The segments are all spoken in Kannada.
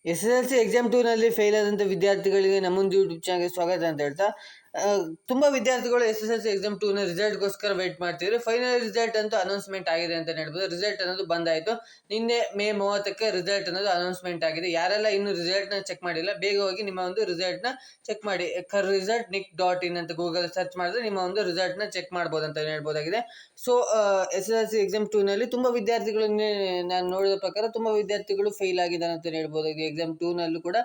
SSLC ಎಕ್ಸಾಮ್ 2ನಲ್ಲಿ ಫೇಲ್ ಆದಂಥ ವಿದ್ಯಾರ್ಥಿಗಳಿಗೆ ನಮ್ಮೊಂದು ಯೂಟ್ಯೂಬ್ ಚಾನಲ್ಗೆ ಸ್ವಾಗತ ಅಂತ ಹೇಳ್ತಾ, ತುಂಬ ವಿದ್ಯಾರ್ಥಿಗಳು SSLC ಎಕ್ಸಾಮ್ 2ನ ರಿಸಲ್ಟ್ಗೋಸ್ಕರ ವೆಯ್ಟ್ ಮಾಡ್ತಿದ್ರು. ಫೈನಲ್ ರಿಸಲ್ಟ್ ಅಂತೂ ಅನೌನ್ಸ್ಮೆಂಟ್ ಆಗಿದೆ ಅಂತ ಹೇಳ್ಬೋದು. ರಿಸಲ್ಟ್ ಅನ್ನೋದು ಬಂದಾಯಿತು. ನಿನ್ನೆ ಮೇ 30ಕ್ಕೆ ರಿಸಲ್ಟ್ ಅನ್ನೋದು ಅನೌನ್ಸ್ಮೆಂಟ್ ಆಗಿದೆ. ಯಾರೆಲ್ಲ ಇನ್ನೂ ರಿಸಲ್ಟ್ನ ಚೆಕ್ ಮಾಡಿಲ್ಲ, ಬೇಗ ಹೋಗಿ ನಿಮ್ಮ ಒಂದು ರಿಸಲ್ಟ್ನ ಚೆಕ್ ಮಾಡಿ. result.nic.in ಅಂತ ಗೂಗಲ್ ಸರ್ಚ್ ಮಾಡಿದ್ರೆ ನಿಮ್ಮ ಒಂದು ರಿಸಲ್ಟ್ನ ಚೆಕ್ ಮಾಡ್ಬೋದು ಅಂತ ಹೇಳ್ಬೋದಾಗಿದೆ. ಸೊ SSLC ಎಕ್ಸಾಮ್ 2ನಲ್ಲಿ ತುಂಬ ವಿದ್ಯಾರ್ಥಿಗಳು ನಾನು ನೋಡಿದ ಪ್ರಕಾರ ತುಂಬ ವಿದ್ಯಾರ್ಥಿಗಳು ಫೇಲ್ ಆಗಿದ್ದಾರೆ ಅಂತ ಹೇಳ್ಬೋದಾಗಿದೆ. ಎಕ್ಸಾಮ್ 2ನಲ್ಲೂ ಕೂಡ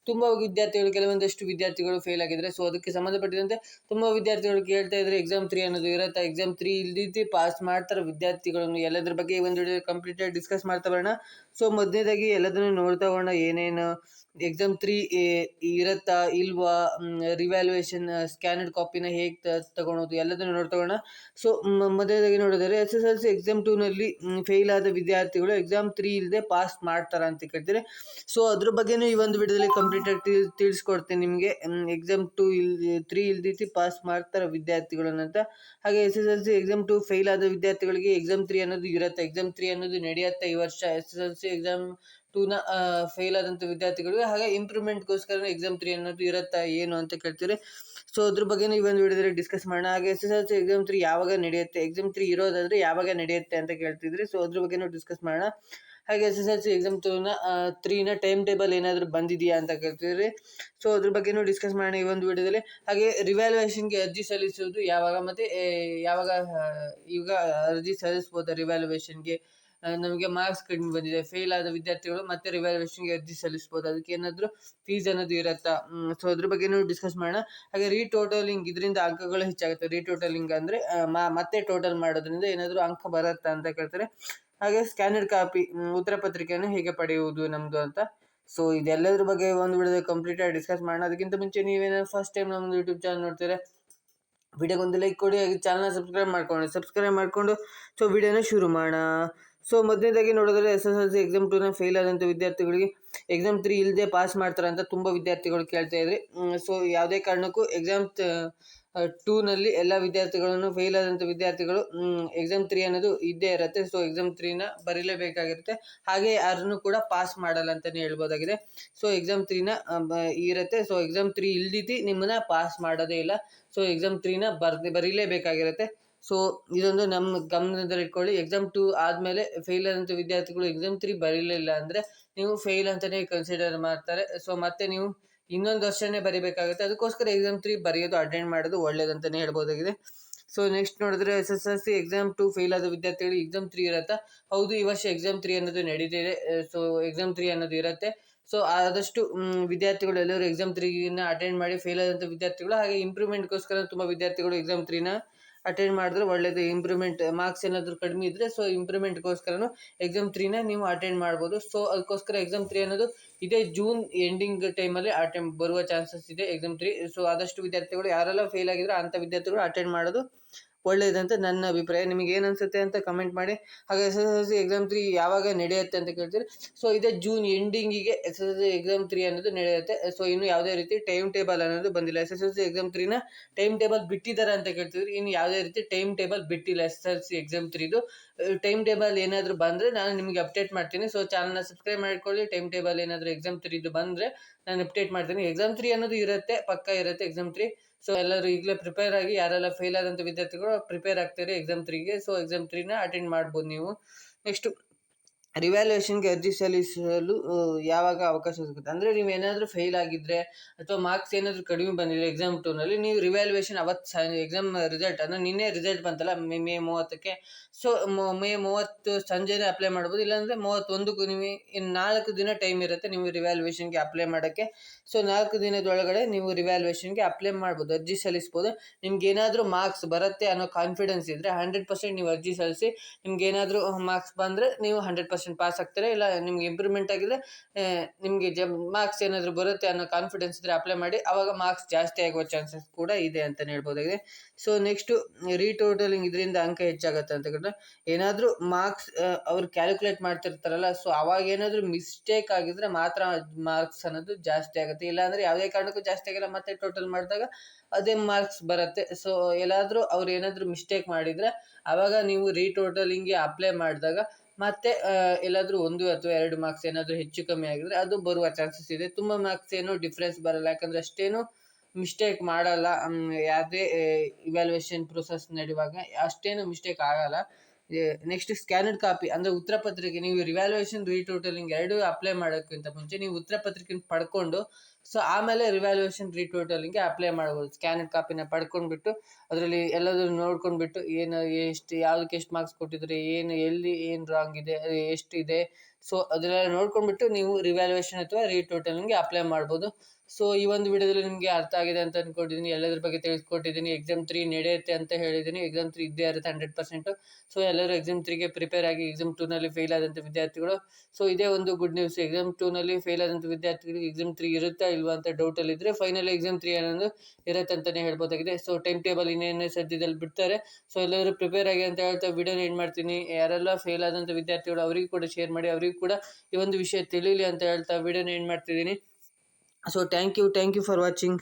ತುಂಬ ವಿದ್ಯಾರ್ಥಿಗಳು, ಕೆಲವೊಂದಷ್ಟು ವಿದ್ಯಾರ್ಥಿಗಳು ಫೇಲ್ ಆಗಿದ್ದಾರೆ. ಸೊ ಅದಕ್ಕೆ ಸಂಬಂಧಪಟ್ಟಿದಂತೆ ತುಂಬ ವಿದ್ಯಾರ್ಥಿಗಳು ಕೇಳ್ತಾ ಇದ್ದಾರೆ, ಎಕ್ಸಾಮ್ 3 ಅನ್ನೋದು ಇರುತ್ತೆ, ಎಕ್ಸಾಮ್ 3 ಇಲ್ದಿದ್ದು ಪಾಸ್ ಮಾಡ್ತಾರೆ ವಿದ್ಯಾರ್ಥಿಗಳನ್ನು. ಎಲ್ಲದ್ರ ಬಗ್ಗೆ ಈ ಒಂದು ವಿಡಿಯೋ ಕಂಪ್ಲೀಟಾಗಿ ಡಿಸ್ಕಸ್ ಮಾಡ್ತಾ ಬರೋಣ. ಸೊ ಮೊದಲನೇದಾಗಿ ಎಲ್ಲದನ್ನು ನೋಡ್ತಾ ಹೋಗೋಣ, ಏನೇನು ಎಕ್ಸಾಮ್ 3 ಇರುತ್ತಾ ಇಲ್ವಾ, ರಿವ್ಯಾಲ್ಯೂಯೇಷನ್ ಸ್ಕ್ಯಾನರ್ಡ್ ಕಾಪಿನ ಹೇಗೆ ತಗೊಳೋದು ಎಲ್ಲದನ್ನು ನೋಡ್ತಾ ಹೋಗೋಣ. ಸೊ ಮೊದಲನೇದಾಗಿ ನೋಡಿದರೆ SSLC ಎಕ್ಸಾಮ್ 2ನಲ್ಲಿ ಫೇಲ್ ಆದ ವಿದ್ಯಾರ್ಥಿಗಳು ಎಕ್ಸಾಮ್ 3 ಇಲ್ಲದೆ ಪಾಸ್ ಮಾಡ್ತಾರ ಅಂತ ಕೇಳ್ತಾರೆ. ಸೊ ಅದ್ರ ಬಗ್ಗೆನೂ ಈ ಒಂದು ವಿಡಿಯೋದಲ್ಲಿ ಕಂಪ್ಲೀಟಾಗಿ ತಿಳಿಸ್ಕೊಡ್ತೀನಿ ನಿಮಗೆ. ಎಕ್ಸಾಮ್ 3 ಇಲ್ದಿತ್ತು ಪಾಸ್ ಮಾಡ್ತಾರೆ ವಿದ್ಯಾರ್ಥಿಗಳು ಅಂತ. ಹಾಗೆ SSLC ಎಕ್ಸಾಮ್ 2 ಫೇಲ್ ಆದ ವಿದ್ಯಾರ್ಥಿಗಳಿಗೆ ಎಕ್ಸಾಮ್ 3 ಅನ್ನೋದು ಇರುತ್ತೆ. ಎಕ್ಸಾಮ್ 3 ಅನ್ನೋದು ನಡೆಯುತ್ತೆ ಈ ವರ್ಷ. SSLC ಎಕ್ಸಾಮ್ 2ನ ಫೇಲ್ ಆದಂಥ ವಿದ್ಯಾರ್ಥಿಗಳಿಗೆ ಹಾಗೆ ಇಂಪ್ರೂವ್ಮೆಂಟ್ಗೋಸ್ಕರ ಎಕ್ಸಾಮ್ 3 ಅನ್ನೋದು ಇರುತ್ತಾ ಏನು ಅಂತ ಕೇಳ್ತೀರಿ. ಸೊ ಅದ್ರ ಬಗ್ಗೆನೂ ಈ ಒಂದು ವಿಡಿಯೋದಲ್ಲಿ ಡಿಸ್ಕಸ್ ಮಾಡೋಣ. ಹಾಗೆ SSLC ಎಕ್ಸಾಮ್ 3 ಯಾವಾಗ ನಡೆಯುತ್ತೆ, ಎಕ್ಸಾಮ್ 3 ಇರೋದಾದರೆ ಯಾವಾಗ ನಡೆಯುತ್ತೆ ಅಂತ ಕೇಳ್ತಿದ್ರಿ. ಸೊ ಅದ್ರ ಬಗ್ಗೆನೂ ಡಿಸ್ಕಸ್ ಮಾಡೋಣ. ಹಾಗೆ SSLC ಎಕ್ಸಾಮ್ 3ನ ಟೈಮ್ ಟೇಬಲ್ ಏನಾದರೂ ಬಂದಿದೆಯಾ ಅಂತ ಕೇಳ್ತಿದ್ರಿ. ಸೊ ಅದ್ರ ಬಗ್ಗೆನೂ ಡಿಸ್ಕಸ್ ಮಾಡೋಣ ಈ ಒಂದು ವಿಡಿಯೋದಲ್ಲಿ. ಹಾಗೆ ರಿವ್ಯಾಲ್ಯೂಯೇಷನ್ಗೆ ಅರ್ಜಿ ಸಲ್ಲಿಸುವುದು ಯಾವಾಗ, ಮತ್ತು ಯಾವಾಗ ಈಗ ಅರ್ಜಿ ಸಲ್ಲಿಸ್ಬೋದು ರಿವ್ಯಾಲ್ಯೂಯೇಷನ್ಗೆ. ನಮಗೆ ಮಾರ್ಕ್ಸ್ ಕಡಿಮೆ ಬಂದಿದೆ, ಫೇಲ್ ಆದ ವಿದ್ಯಾರ್ಥಿಗಳು ಮತ್ತೆ ರಿವ್ಯಾಲ್ಯೂಯೇಷನ್ಗೆ ಅರ್ಜಿ ಸಲ್ಲಿಸ್ಬೋದು. ಅದಕ್ಕೆ ಏನಾದರೂ ಫೀಸ್ ಅನ್ನೋದು ಇರುತ್ತಾ, ಸೊ ಅದ್ರ ಬಗ್ಗೆನೂ ಡಿಸ್ಕಸ್ ಮಾಡೋಣ. ಹಾಗೆ ರೀಟೋಟಲಿಂಗ್, ಇದರಿಂದ ಅಂಕಗಳು ಹೆಚ್ಚಾಗುತ್ತೆ. ರೀಟೋಟಲಿಂಗ್ ಅಂದರೆ ಮತ್ತೆ ಟೋಟಲ್ ಮಾಡೋದ್ರಿಂದ ಏನಾದರೂ ಅಂಕ ಬರುತ್ತಾ ಅಂತ ಕೇಳ್ತಾರೆ. ಹಾಗೆ ಸ್ಕ್ಯಾನರ್ಡ್ ಕಾಪಿ ಉತ್ತರ ಪತ್ರಿಕೆಯನ್ನು ಹೇಗೆ ಪಡೆಯುವುದು ನಮ್ಮದು ಅಂತ. ಸೊ ಇದೆಲ್ಲದ್ರ ಬಗ್ಗೆ ಒಂದು ವಿಡಿಯೋದಲ್ಲಿ ಕಂಪ್ಲೀಟಾಗಿ ಡಿಸ್ಕಸ್ ಮಾಡೋಣ. ಅದಕ್ಕಿಂತ ಮುಂಚೆ ನೀವೇನಾದ್ರು ಫಸ್ಟ್ ಟೈಮ್ ನಮ್ಮದು ಯೂಟ್ಯೂಬ್ ಚಾನಲ್ ನೋಡ್ತೀರಾ, ವಿಡಿಯೋಗೊಂದು ಲೈಕ್ ಕೊಡಿ, ಹಾಗೆ ಚಾನಲ್ನ ಸಬ್ಸ್ಕ್ರೈಬ್ ಮಾಡಿಕೊಂಡು ಸೊ ವಿಡಿಯೋನ ಶುರು ಮಾಡೋಣ. ಸೊ ಮೊದಲನೇದಾಗಿ ನೋಡಿದ್ರೆ SSLC ಎಕ್ಸಾಮ್ 2ನ ಫೇಲ್ ಆದಂಥ ವಿದ್ಯಾರ್ಥಿಗಳಿಗೆ ಎಕ್ಸಾಮ್ 3 ಇಲ್ಲದೆ ಪಾಸ್ ಮಾಡ್ತಾರೆ ಅಂತ ತುಂಬ ವಿದ್ಯಾರ್ಥಿಗಳು ಕೇಳ್ತಾ ಇದ್ರಿ. ಸೊ ಯಾವುದೇ ಕಾರಣಕ್ಕೂ ಎಕ್ಸಾಮ್ 2ನಲ್ಲಿ ಎಲ್ಲ ವಿದ್ಯಾರ್ಥಿಗಳನ್ನು, ಫೇಲ್ ಆದಂಥ ವಿದ್ಯಾರ್ಥಿಗಳು ಎಕ್ಸಾಮ್ 3 ಅನ್ನೋದು ಇದ್ದೇ ಇರುತ್ತೆ. ಸೊ ಎಕ್ಸಾಮ್ 3ನ ಬರೀಲೇಬೇಕಾಗಿರುತ್ತೆ. ಹಾಗೆ ಯಾರನ್ನು ಕೂಡ ಪಾಸ್ ಮಾಡಲ್ಲ ಅಂತಲೇ ಹೇಳ್ಬೋದಾಗಿದೆ. ಸೊ ಎಕ್ಸಾಮ್ 3ನ ಇರುತ್ತೆ. ಸೊ ಎಕ್ಸಾಮ್ 3 ಇಲ್ದಿದ್ದು ನಿಮ್ಮನ್ನ ಪಾಸ್ ಮಾಡೋದೇ ಇಲ್ಲ. ಸೊ ಎಕ್ಸಾಮ್ 3ನ ಬರೀಲೇಬೇಕಾಗಿರುತ್ತೆ. ಸೊ ಇದೊಂದು ನಮ್ಮ ಗಮನದಲ್ಲಿ ಇಟ್ಕೊಳ್ಳಿ. ಎಕ್ಸಾಮ್ 2 ಆದಮೇಲೆ ಫೇಲ್ ಆದಂಥ ವಿದ್ಯಾರ್ಥಿಗಳು ಎಕ್ಸಾಮ್ 3 ಬರೀಲಿಲ್ಲ ಅಂದರೆ ನೀವು ಫೇಲ್ ಅಂತಲೇ ಕನ್ಸಿಡರ್ ಮಾಡ್ತಾರೆ. ಸೊ ಮತ್ತೆ ನೀವು ಇನ್ನೊಂದು ವರ್ಷನೇ ಬರೀಬೇಕಾಗುತ್ತೆ. ಅದಕ್ಕೋಸ್ಕರ ಎಕ್ಸಾಮ್ 3 ಬರೆಯೋದು, ಅಟೆಂಡ್ ಮಾಡೋದು ಒಳ್ಳೆಯದಂತಲೇ ಹೇಳ್ಬೋದಾಗಿದೆ. ಸೊ ನೆಕ್ಸ್ಟ್ ನೋಡಿದ್ರೆ SSLC ಎಕ್ಸಾಮ್ 2 ಫೇಲ್ ಆದ ವಿದ್ಯಾರ್ಥಿಗಳಿಗೆ ಎಕ್ಸಾಮ್ 3 ಇರುತ್ತಾ? ಹೌದು, ಈ ವರ್ಷ ಎಕ್ಸಾಮ್ 3 ಅನ್ನೋದು ನಡೀತಿದೆ. ಸೊ ಎಕ್ಸಾಮ್ 3 ಅನ್ನೋದು ಇರುತ್ತೆ. ಸೊ ಆದಷ್ಟು ವಿದ್ಯಾರ್ಥಿಗಳು ಎಲ್ಲರೂ ಎಕ್ಸಾಮ್ 3ನ ಅಟೆಂಡ್ ಮಾಡಿ. ಫೇಲ್ ಆದಂಥ ವಿದ್ಯಾರ್ಥಿಗಳು ಹಾಗೆ ಇಂಪ್ರೂವ್ಮೆಂಟ್ಗೋಸ್ಕರ ತುಂಬ ವಿದ್ಯಾರ್ಥಿಗಳು ಎಕ್ಸಾಮ್ 3ನ ಅಟೆಂಡ್ ಮಾಡಿದ್ರೆ ಒಳ್ಳೆಯದು. ಇಂಪ್ರೂವ್ಮೆಂಟ್ ಮಾರ್ಕ್ಸ್ ಏನಾದರೂ ಕಡಿಮೆ ಇದ್ದರೆ ಸೊ ಇಂಪ್ರೂವ್ಮೆಂಟ್ಗೋಸ್ಕರನೂ ಎಕ್ಸಾಮ್ 3ನ ನೀವು ಅಟೆಂಡ್ ಮಾಡ್ಬೋದು. ಸೊ ಅದಕ್ಕೋಸ್ಕರ ಎಕ್ಸಾಮ್ 3 ಅನ್ನೋದು ಇದೇ ಜೂನ್ ಎಂಡಿಂಗ್ ಟೈಮಲ್ಲಿ ಬರುವ ಚಾನ್ಸಸ್ ಇದೆ ಎಕ್ಸಾಮ್ 3. ಸೊ ಆದಷ್ಟು ವಿದ್ಯಾರ್ಥಿಗಳು ಯಾರೆಲ್ಲ ಫೇಲ್ ಆಗಿದ್ರೆ ಅಂಥ ವಿದ್ಯಾರ್ಥಿಗಳು ಅಟೆಂಡ್ ಮಾಡೋದು ಒಳ್ಳೆಯದಂತ ನನ್ನ ಅಭಿಪ್ರಾಯ. ನಿಮಗೆ ಏನು ಅನಿಸುತ್ತೆ ಅಂತ ಕಮೆಂಟ್ ಮಾಡಿ. ಹಾಗೆ SSLC ಎಕ್ಸಾಮ್ 3 ಯಾವಾಗ ನಡೆಯುತ್ತೆ ಅಂತ ಕೇಳ್ತೀರಿ. ಸೊ ಇದೇ ಜೂನ್ ಎಂಡಿಂಗಿಗೆ SSLC ಎಕ್ಸಾಮ್ 3 ಅನ್ನೋದು ನಡೆಯುತ್ತೆ. ಸೊ ಇನ್ನು ಯಾವುದೇ ರೀತಿ ಟೈಮ್ ಟೇಬಲ್ ಅನ್ನೋದು ಬಂದಿಲ್ಲ. SSLC ಎಕ್ಸಾಮ್ 3ನ ಟೈಮ್ ಟೇಬಲ್ ಬಿಟ್ಟಿದ್ದಾರೆ ಅಂತ ಕೇಳ್ತಿದ್ರಿ. ಇನ್ನು ಯಾವುದೇ ರೀತಿ ಟೈಮ್ ಟೇಬಲ್ ಬಿಟ್ಟಿಲ್ಲ SSLC ಎಕ್ಸಾಮ್ 3ದು. ಟೈಮ್ ಟೇಬಲ್ ಏನಾದರೂ ಬಂದರೆ ನಾನು ನಿಮಗೆ ಅಪ್ಡೇಟ್ ಮಾಡ್ತೀನಿ. ಸೊ ಚಾನಲ್ನ ಸಬ್ಸ್ಕ್ರೈಬ್ ಮಾಡ್ಕೊಳ್ಳಿ. ಟೈಮ್ ಟೇಬಲ್ ಏನಾದರೂ ಎಕ್ಸಾಮ್ 3ದು ಬಂದರೆ ನಾನು ಅಪ್ಡೇಟ್ ಮಾಡ್ತೀನಿ. ಎಕ್ಸಾಮ್ 3 ಅನ್ನೋದು ಇರುತ್ತೆ, ಪಕ್ಕ ಇರುತ್ತೆ ಎಕ್ಸಾಮ್ 3. ಸೊ ಎಲ್ಲರೂ ಈಗಲೇ ಪ್ರಿಪೇರ್ ಆಗಿ. ಯಾರೆಲ್ಲ ಫೇಲ್ ಆದಂಥ ವಿದ್ಯಾರ್ಥಿಗಳು ಪ್ರಿಪೇರ್ ಆಗ್ತಾರೆ ಎಕ್ಸಾಮ್ 3ಗೆ. ಸೊ ಎಕ್ಸಾಮ್ 3ನ ಅಟೆಂಡ್ ಮಾಡ್ಬೋದು ನೀವು. ನೆಕ್ಸ್ಟು ರಿವ್ಯಾಲ್ಯೂಯೇಷನ್ಗೆ ಅರ್ಜಿ ಸಲ್ಲಿಸಲು ಯಾವಾಗ ಅವಕಾಶ ಸಿಗುತ್ತೆ ಅಂದರೆ, ನೀವೇನಾದರೂ ಫೇಲ್ ಆಗಿದ್ದರೆ ಅಥವಾ ಮಾರ್ಕ್ಸ್ ಏನಾದರೂ ಕಡಿಮೆ ಬಂದಿದೆ ಎಕ್ಸಾಮ್ 2ನಲ್ಲಿ, ನೀವು ರಿವ್ಯಾಲ್ಯೂಯೇಷನ್ ಎಕ್ಸಾಮ್ ರಿಸಲ್ಟ್ ಅಂದರೆ ನಿನ್ನೆ ರಿಸಲ್ಟ್ ಬಂತಲ್ಲ ಮೇ 30ಕ್ಕೆ. ಸೊ ಮೇ 30 ಸಂಜೆನೇ ಅಪ್ಲೈ ಮಾಡ್ಬೋದು. ಇಲ್ಲಾಂದರೆ 31ಕ್ಕೂ ನೀವು ಇನ್ನು 4 ದಿನ ಟೈಮ್ ಇರುತ್ತೆ ನೀವು ರಿವ್ಯಾಲ್ಯೂಯೇಷನ್ಗೆ ಅಪ್ಲೈ ಮಾಡೋಕ್ಕೆ. ಸೊ 4 ದಿನದೊಳಗಡೆ ನೀವು ರಿವ್ಯಾಲ್ಯೂಯೇಷನ್ಗೆ ಅಪ್ಲೈ ಮಾಡ್ಬೋದು, ಅರ್ಜಿ ಸಲ್ಲಿಸ್ಬೋದು. ನಿಮ್ಗೇನಾದರೂ ಮಾರ್ಕ್ಸ್ ಬರುತ್ತೆ ಅನ್ನೋ ಕಾನ್ಫಿಡೆನ್ಸ್ ಇದ್ದರೆ 100% ನೀವು ಅರ್ಜಿ ಸಲ್ಲಿಸಿ. ನಿಮ್ಗೇನಾದರೂ ಮಾರ್ಕ್ಸ್ ಬಂದರೆ ನೀವು 100% ಪಾಸ್ ಆಗ್ತಾರೆ. ಇಲ್ಲ ನಿಮ್ಗೆ ಇಂಪ್ರೂವ್ಮೆಂಟ್ ಆಗಿದ್ರೆ ನಿಮಗೆ ಮಾರ್ಕ್ಸ್ ಏನಾದರೂ ಬರುತ್ತೆ ಅನ್ನೋ ಕಾನ್ಫಿಡೆನ್ಸ್ ಇದ್ದರೆ ಅಪ್ಲೈ ಮಾಡಿ. ಆವಾಗ ಮಾರ್ಕ್ಸ್ ಜಾಸ್ತಿ ಆಗುವ ಚಾನ್ಸಸ್ ಕೂಡ ಇದೆ ಅಂತಲೇ ಹೇಳ್ಬೋದಾಗಿದೆ. ಸೊ ನೆಕ್ಸ್ಟು ರೀಟೋಟಲಿಂಗ್, ಇದರಿಂದ ಅಂಕ ಹೆಚ್ಚಾಗುತ್ತೆ ಅಂತ ಕೇಳಿದ್ರೆ, ಏನಾದರೂ ಮಾರ್ಕ್ಸ್ ಅವ್ರು ಕ್ಯಾಲ್ಕುಲೇಟ್ ಮಾಡ್ತಿರ್ತಾರಲ್ಲ, ಸೊ ಅವಾಗ ಏನಾದರೂ ಮಿಸ್ಟೇಕ್ ಆಗಿದ್ರೆ ಮಾತ್ರ ಮಾರ್ಕ್ಸ್ ಅನ್ನೋದು ಜಾಸ್ತಿ ಆಗುತ್ತೆ. ಇಲ್ಲಾಂದರೆ ಯಾವುದೇ ಕಾರಣಕ್ಕೂ ಜಾಸ್ತಿ ಆಗಿಲ್ಲ, ಮತ್ತೆ ಟೋಟಲ್ ಮಾಡಿದಾಗ ಅದೇ ಮಾರ್ಕ್ಸ್ ಬರುತ್ತೆ. ಸೊ ಎಲ್ಲಾದರೂ ಅವ್ರು ಏನಾದರೂ ಮಿಸ್ಟೇಕ್ ಮಾಡಿದರೆ ಆವಾಗ ನೀವು ರೀಟೋಟಲಿಂಗ್ಗೆ ಅಪ್ಲೈ ಮಾಡಿದಾಗ ಮತ್ತೆ ಎಲ್ಲಾದರೂ 1 ಅಥವಾ 2 ಮಾರ್ಕ್ಸ್ ಏನಾದರೂ ಹೆಚ್ಚು ಕಮ್ಮಿ ಆಗಿದ್ರೆ ಅದು ಬರುವ ಚಾನ್ಸಸ್ ಇದೆ. ತುಂಬ ಮಾರ್ಕ್ಸ್ ಏನು ಡಿಫ್ರೆನ್ಸ್ ಬರಲ್ಲ. ಯಾಕಂದ್ರೆ ಅಷ್ಟೇನು ಮಿಸ್ಟೇಕ್ ಮಾಡಲ್ಲ. ಯಾವುದೇ ಇವ್ಯಾಲ್ಯೂಯೇಷನ್ ಪ್ರೊಸೆಸ್ ನಡೆಯುವಾಗ ಅಷ್ಟೇನು ಮಿಸ್ಟೇಕ್ ಆಗಲ್ಲ. ನೆಕ್ಸ್ಟ್ ಸ್ಕ್ಯಾನರ್ಡ್ ಕಾಪಿ ಅಂದರೆ ಉತ್ತರ ಪತ್ರಿಕೆ, ನೀವು ರಿವ್ಯಾಲ್ಯೂಯೇಷನ್ ರೀಟೋಟಲಿಂಗ್ ಎರಡೂ ಅಪ್ಲೈ ಮಾಡೋಕ್ಕಿಂತ ಮುಂಚೆ ನೀವು ಉತ್ತರ ಪತ್ರಿಕೆನ ಪಡ್ಕೊಂಡು ಸೊ ಆಮೇಲೆ ರಿವ್ಯಾಲ್ಯೂಯೇಷನ್ ರೀಟೋಟಲಿಂಗ್ಗೆ ಅಪ್ಲೈ ಮಾಡ್ಬೋದು. ಸ್ಕ್ಯಾನರ್ಡ್ ಕಾಪಿನ ಪಡ್ಕೊಂಡ್ಬಿಟ್ಟು ಅದರಲ್ಲಿ ಎಲ್ಲದೂ ನೋಡ್ಕೊಂಡ್ಬಿಟ್ಟು ಏನು ಎಷ್ಟು ಯಾವುದಕ್ಕೆ ಎಷ್ಟು ಮಾರ್ಕ್ಸ್ ಕೊಟ್ಟಿದ್ದಾರೆ, ಏನು ಎಲ್ಲಿ ಏನು ರಾಂಗ್ ಇದೆ, ಎಷ್ಟಿದೆ, ಸೊ ಅದನ್ನೆಲ್ಲ ನೋಡ್ಕೊಂಡ್ಬಿಟ್ಟು ನೀವು ರಿವ್ಯಾಲ್ಯೂಯೇಷನ್ ಅಥವಾ ರೀಟೋಟಲಿಂಗ್ಗೆ ಅಪ್ಲೈ ಮಾಡ್ಬೋದು. ಸೊ ಈ ಒಂದು ವಿಡಿಯೋದಲ್ಲಿ ನಿಮಗೆ ಅರ್ಥ ಆಗಿದೆ ಅಂತ ಅಂದ್ಕೊಂಡಿದ್ದೀನಿ. ಎಲ್ಲದ್ರ ಬಗ್ಗೆ ತಿಳಿಸ್ಕೊಟ್ಟಿದ್ದೀನಿ. ಎಕ್ಸಾಮ್ 3 ನಡೆಯುತ್ತೆ ಅಂತ ಹೇಳಿದ್ದೀನಿ. ಎಕ್ಸಾಮ್ 3 ಇದ್ದೇ ಇರುತ್ತೆ 100%. ಸೊ ಎಲ್ಲರೂ ಎಕ್ಸಾಮ್ 3ಗೆ ಪ್ರಿಪೇರ್ ಆಗಿ. ಎಕ್ಸಾಮ್ 2ನಲ್ಲಿ ಫೇಲ್ ಆದಂಥ ವಿದ್ಯಾರ್ಥಿಗಳು, ಸೊ ಇದೇ ಒಂದು ಗುಡ್ ನ್ಯೂಸ್. ಎಕ್ಸಾಮ್ 2ನಲ್ಲಿ ಫೇಲ್ ಆದಂಥ ವಿದ್ಯಾರ್ಥಿಗಳಿಗೆ ಎಕ್ಸಾಮ್ 3 ಇರುತ್ತಾ ಇಲ್ವಾ ಅಂತ ಡೌಟಲ್ಲಿದ್ದರೆ ಫೈನಲ್ ಎಕ್ಸಾಮ್ 3 ಅನ್ನೋದು ಇರುತ್ತೆ ಅಂತಲೇ ಹೇಳ್ಬೋದಾಗಿದೆ. ಸೊ ಟೈಮ್ ಟೇಬಲ್ ಇನ್ನೇನು ಸದ್ಯದಲ್ಲಿ ಬಿಡ್ತಾರೆ. ಸೊ ಎಲ್ಲರೂ ಪ್ರಿಪೇರ್ ಆಗಿ ಅಂತ ಹೇಳ್ತಾ ವಿಡಿಯೋನ ಎಂಡ್ ಮಾಡ್ತೀನಿ. ಯಾರೆಲ್ಲ ಫೇಲ್ ಆದಂಥ ವಿದ್ಯಾರ್ಥಿಗಳು ಅವರಿಗೂ ಕೂಡ ಶೇರ್ ಮಾಡಿ, ಅವರಿಗೂ ಕೂಡ ಈ ಒಂದು ವಿಷಯ ತಿಳಿಯಲಿ ಅಂತ ಹೇಳ್ತಾ ವಿಡಿಯೋನ ಎಂಡ್ ಮಾಡ್ತಿದ್ದೀನಿ. So thank you for watching.